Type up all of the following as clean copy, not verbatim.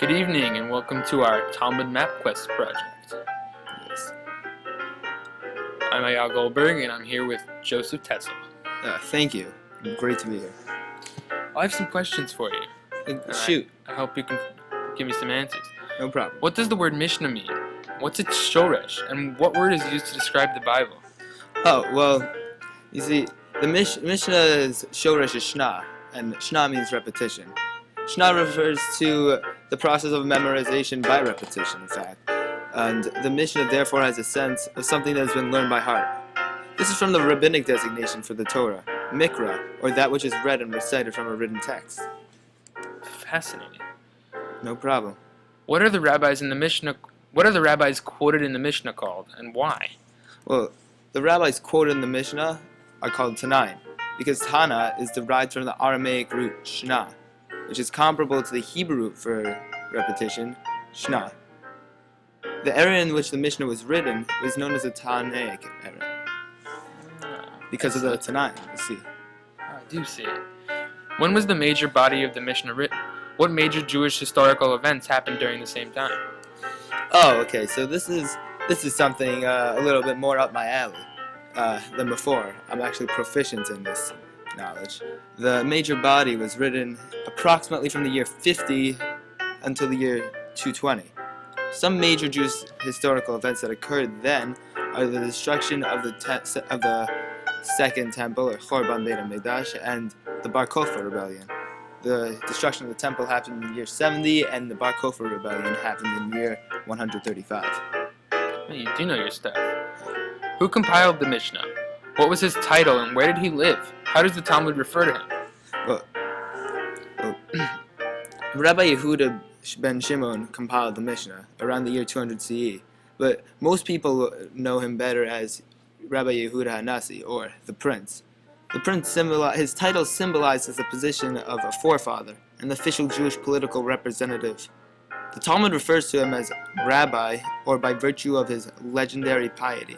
Good evening and welcome to our Talmud MapQuest project. Yes. I'm Ayal Goldberg and I'm here with Joseph Tessel. Thank you. Great to be here. I have some questions for you. Shoot. I hope you can give me some answers. No problem. What does the word Mishnah mean? What's its shoresh? And what word is used to describe the Bible? Oh, well, you see, the Mishnah's shoresh is shna, and shna means repetition. Shna refers to the process of memorization by repetition, in fact. And the Mishnah therefore has a sense of something that has been learned by heart. This is from the rabbinic designation for the Torah, mikra, or that which is read and recited from a written text. Fascinating. No problem. What are the rabbis quoted in the Mishnah called, and why? Well, the rabbis quoted in the Mishnah are called Tanaim, because Tana is derived from the Aramaic root shna, which is comparable to the Hebrew root for repetition, shna. The era in which the Mishnah was written was known as the Tanaic era, because of the Tanaim, you see. I do see it. When was the major body of the Mishnah written? What major Jewish historical events happened during the same time? Oh, okay, so this is something a little bit more up my alley than before. I'm actually proficient in this knowledge. The major body was written approximately from the year 50 until the year 220. Some major Jewish historical events that occurred then are the destruction of the Second Temple, or Chorban Beit HaMikdash, and the Bar Kokhba rebellion. The destruction of the temple happened in the year 70, and the Bar Kokhba rebellion happened in the year 135. Hey, you do know your stuff. Who compiled the Mishnah? What was his title, and where did he live? How does the Talmud refer to him? Well, Rabbi Yehuda ben Shimon compiled the Mishnah around the year 200 CE, but most people know him better as Rabbi Yehuda HaNasi, or the Prince. The Prince his title symbolizes the position of a forefather, an official Jewish political representative. The Talmud refers to him as Rabbi, or by virtue of his legendary piety.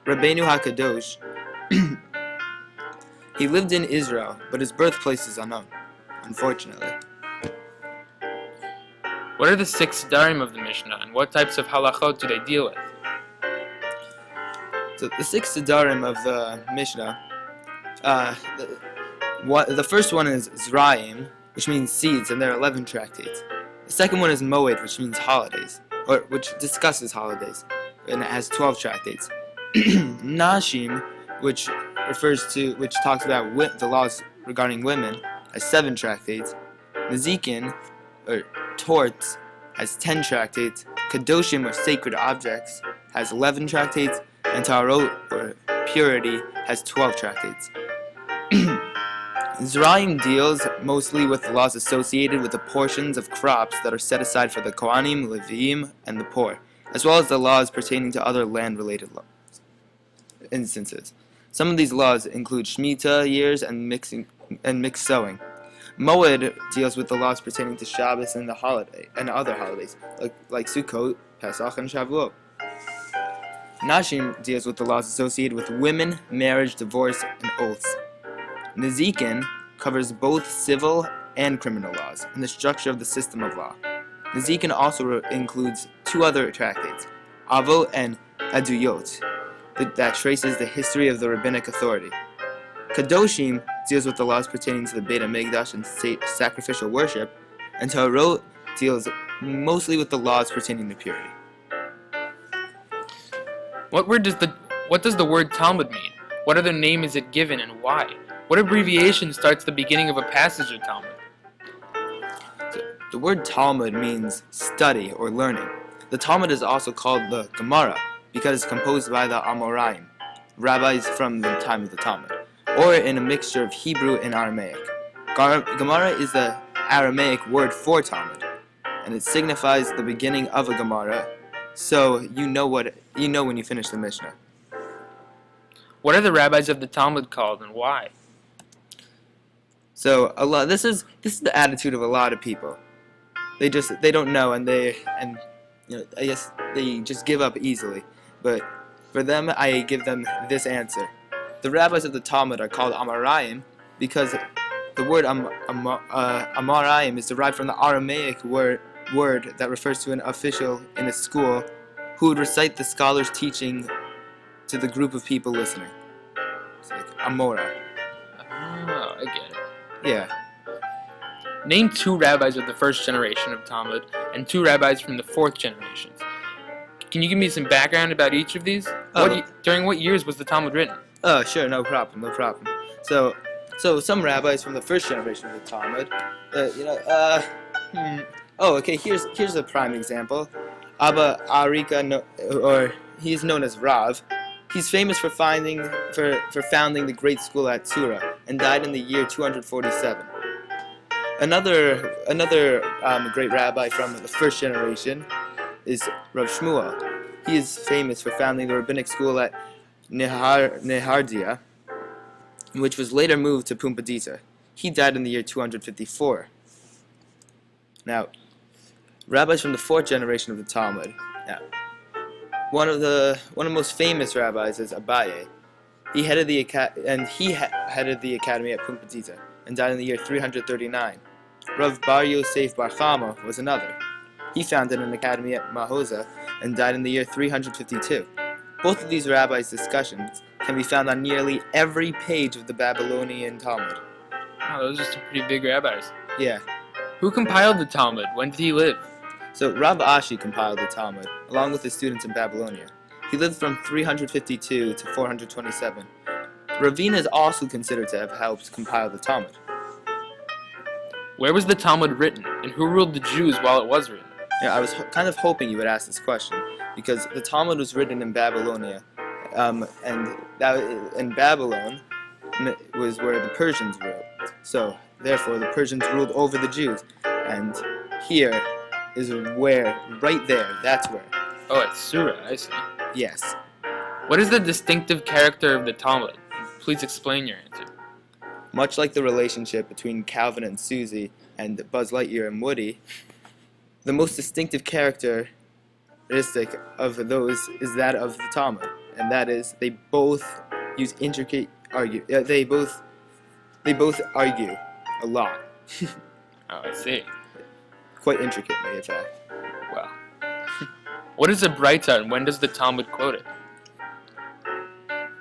Rabbeinu HaKadosh. He lived in Israel, but his birthplace is unknown, unfortunately. What are the 6 darim of the Mishnah, and what types of halachot do they deal with? So the 6 darim of the Mishnah, the first one is Zraim, which means seeds, and there are 11 tractates. The second one is Moed, which means holidays, or which discusses holidays, and it has 12 tractates. Nashim, which talks about the laws regarding women, has 7 tractates. Nezikin, or torts, has 10 tractates. Kadoshim, or sacred objects, has 11 tractates, and Tarot, or purity, has 12 tractates. Zraim deals mostly with the laws associated with the portions of crops that are set aside for the Kohanim, Leviim, and the poor, as well as the laws pertaining to other land-related instances. Some of these laws include Shemitah years and mixed sowing. Moed deals with the laws pertaining to Shabbos and other holidays, like Sukkot, Pesach, and Shavuot. Nashim deals with the laws associated with women, marriage, divorce, and oaths. Nezikin covers both civil and criminal laws and the structure of the system of law. Nezikin also includes 2 other tractates, Avot and Aduyot, that traces the history of the rabbinic authority. Kadoshim deals with the laws pertaining to the Beit HaMikdash and sacrificial worship, and Tarot deals mostly with the laws pertaining to purity. What does the word Talmud mean? What other name is it given, and why? What abbreviation starts the beginning of a passage of Talmud? The word Talmud means study or learning. The Talmud is also called the Gemara because it's composed by the Amoraim, rabbis from the time of the Talmud, or in a mixture of Hebrew and Aramaic. Gemara is the Aramaic word for Talmud, and it signifies the beginning of a Gemara, so you know when you finish the Mishnah. What are the rabbis of the Talmud called, and why? So this is the attitude of a lot of people. They don't know, and I guess they just give up easily. But for them, I give them this answer. The rabbis of the Talmud are called Amoraim because the word Amoraim is derived from the Aramaic word word that refers to an official in a school who would recite the scholar's teaching to the group of people listening. It's like Amora. Oh, I get it. Yeah. Name 2 rabbis of the first generation of Talmud and 2 rabbis from the 4th generation. Can you give me some background about each of these? During what years was the Talmud written? Oh, sure, no problem. So some rabbis from the first generation of the Talmud, Oh, okay. Here's a prime example. Abba Arika, or he's known as Rav. He's famous for founding the great school at Tzura and died in the year 247. Another great rabbi from the first generation is Rav Shmuel. He is famous for founding the rabbinic school at Nehardia, which was later moved to Pumbedita. He died in the year 254. Now, rabbis from the 4th generation of the Talmud. Now, one of the most famous rabbis is Abaye. He headed the academy at Pumbedita and died in the year 339. Rav Bar Yosef Bar Chama was another. He founded an academy at Mahoza and died in the year 352. Both of these rabbis' discussions can be found on nearly every page of the Babylonian Talmud. Oh, those are some pretty big rabbis. Yeah. Who compiled the Talmud? When did he live? So Rav Ashi compiled the Talmud, along with his students in Babylonia. He lived from 352 to 427. Ravina is also considered to have helped compile the Talmud. Where was the Talmud written, and who ruled the Jews while it was written? Yeah, I was kind of hoping you would ask this question, because the Talmud was written in Babylonia, and in Babylon was where the Persians ruled. So, therefore, the Persians ruled over the Jews, and here is where, right there, that's where. Oh, it's Surah, I see. Yes. What is the distinctive character of the Talmud? Please explain your answer. Much like the relationship between Calvin and Susie and Buzz Lightyear and Woody, the most distinctive characteristic of those is that of the Talmud, and that is they both use intricate argue. They both argue a lot. Oh, I see. Quite intricately, in fact. Wow. What is a Breita, and when does the Talmud quote it?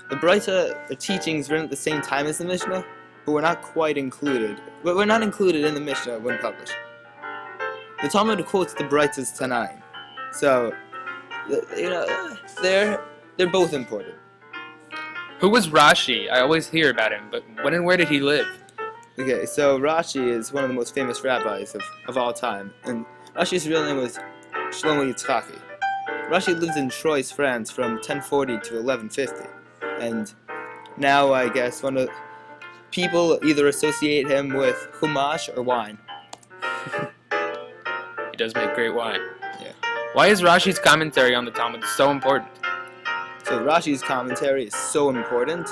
The Breita are teachings written at the same time as the Mishnah, but we're not included in the Mishnah when published. The Talmud quotes the Breitas Tanaim, so they're both important. Who was Rashi? I always hear about him, but when and where did he live? Okay, so Rashi is one of the most famous rabbis of all time, and Rashi's real name was Shlomo Yitzchaki. Rashi lived in Troyes, France from 1040 to 1150, and now I guess people either associate him with Chumash or wine. He does make great wine. Yeah. Why is Rashi's commentary on the Talmud so important? So Rashi's commentary is so important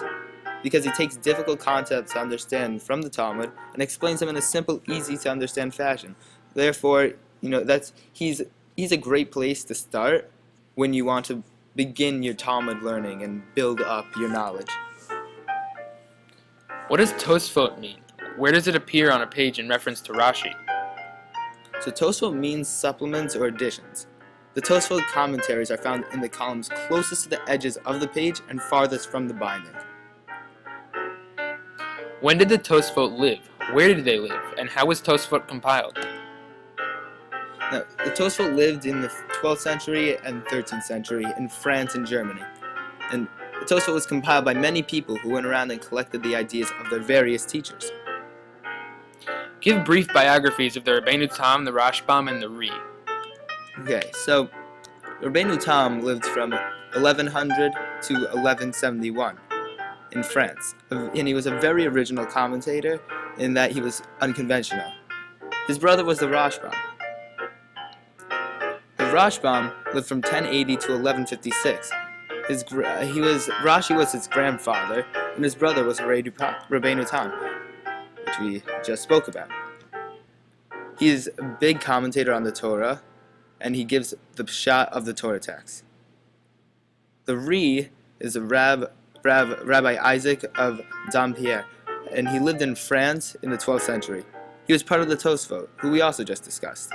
because he takes difficult concepts to understand from the Talmud and explains them in a simple, easy to understand fashion. Therefore, he's a great place to start when you want to begin your Talmud learning and build up your knowledge. What does Tosfot mean? Where does it appear on a page in reference to Rashi? So Tosfot means supplements or additions. The Tosfot commentaries are found in the columns closest to the edges of the page and farthest from the binding. When did the Tosfot live? Where did they live? And how was Tosfot compiled? Now, the Tosfot lived in the 12th century and 13th century in France and Germany. And the Tosfot was compiled by many people who went around and collected the ideas of their various teachers. Give brief biographies of the Rabbeinu Tam, the Rashbam, and the Ri. Okay, so Rabbeinu Tam lived from 1100 to 1171 in France, and he was a very original commentator in that he was unconventional. His brother was the Rashbam. The Rashbam lived from 1080 to 1156. Rashi was his grandfather, and his brother was Rabbeinu Tam, which we just spoke about. He is a big commentator on the Torah, and he gives the pshat of the Torah text. The Ri is a Rabbi Isaac of Dampierre, and he lived in France in the 12th century. He was part of the Tosfot, who we also just discussed.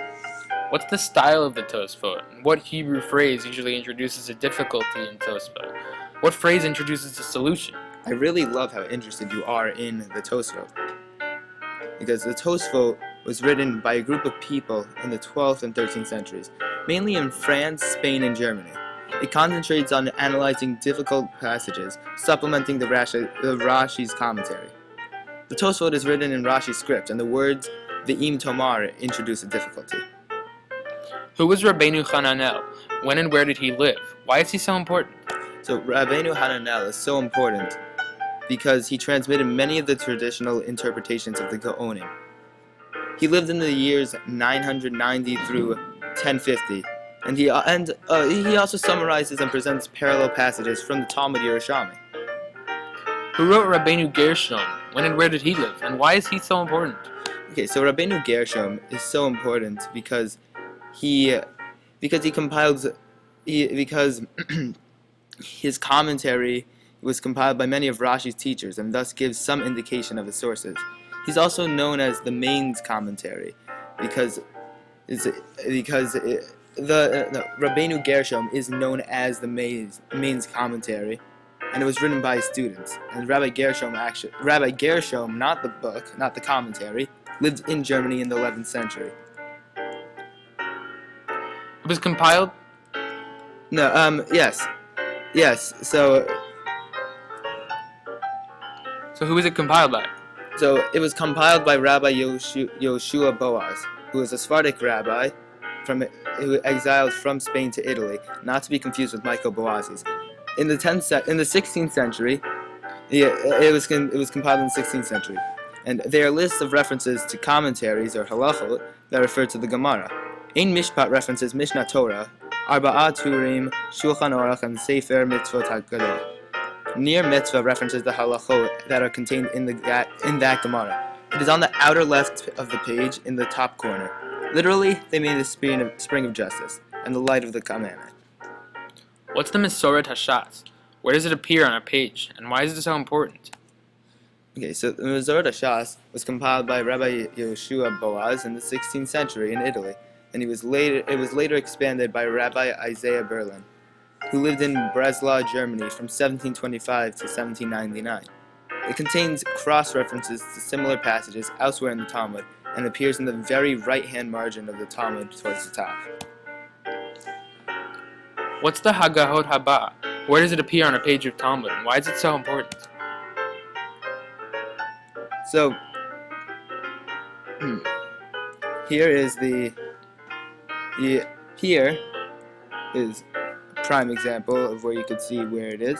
What's the style of the Tosfot? And what Hebrew phrase usually introduces a difficulty in Tosfot? What phrase introduces a solution? I really love how interested you are in the Tosfot, because the Tosfot was written by a group of people in the 12th and 13th centuries, mainly in France, Spain, and Germany. It concentrates on analyzing difficult passages, supplementing the Rashi's commentary. The Tosfot is written in Rashi's script, and the words Ve'im Tomar introduce a difficulty. Who was Rabbeinu Hananel? When and where did he live? Why is he so important? So Rabbeinu Hananel is so important because he transmitted many of the traditional interpretations of the Gaonim. He lived in the years 990 through 1050, and he also summarizes and presents parallel passages from the Talmud Yerushalmi. Who wrote Rabbeinu Gershom? When and where did he live? And why is he so important? Okay, so Rabbeinu Gershom is so important because his commentary was compiled by many of Rashi's teachers and thus gives some indication of his sources. He's also known as the Main's commentary because Rabbeinu Gershom is known as the Main's commentary, and it was written by his students. And Rabbi Gershom, not the book, not the commentary, lived in Germany in the 11th century. It was compiled? No, yes. So who was it compiled by? So it was compiled by Rabbi Yoshua Boaz, who was a Sephardic rabbi who exiled from Spain to Italy, not to be confused with Michael Boazes. In the 16th century, it was compiled in the 16th century, and they are lists of references to commentaries or halachot that refer to the Gemara. Ein Mishpat references Mishnah Torah, Arba'a Turim, Shulchan Aruch, and Sefer Mitzvot HaGadol. Near Mitzvah references the halachot that are contained in that Gemara. It is on the outer left of the page in the top corner. Literally, they mean the spring of justice and the light of the commandment. What's the Mesoret Hashas? Where does it appear on a page, and why is it so important? Okay, so the Mesoret Hashas was compiled by Rabbi Yoshua Boaz in the 16th century in Italy, and it was later expanded by Rabbi Isaiah Berlin, who lived in Breslau, Germany from 1725 to 1799. It contains cross-references to similar passages elsewhere in the Talmud and appears in the very right-hand margin of the Talmud towards the top. What's the Hagahot Haba? Where does it appear on a page of Talmud, and why is it so important? So, here is a prime example of where you could see where it is.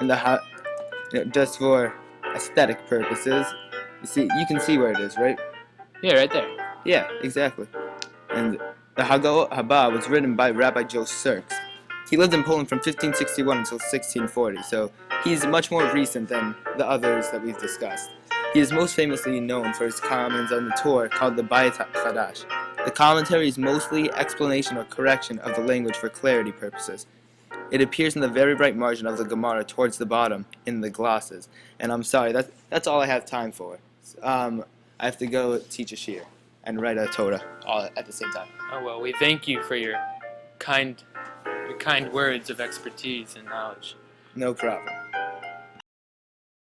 And just for aesthetic purposes, you can see where it is, right? Yeah, right there. Yeah, exactly. And the Hagahot Haba was written by Rabbi Joe Sirks. He lived in Poland from 1561 until 1640, so he's much more recent than the others that we've discussed. He is most famously known for his comments on the Torah called the Bayit Chadash. The commentary is mostly explanation or correction of the language for clarity purposes. It appears in the very right margin of the Gemara towards the bottom in the glosses. And I'm sorry, that's all I have time for. I have to go teach a shir and write a Torah all at the same time. Oh well, we thank you for your kind words of expertise and knowledge. No problem.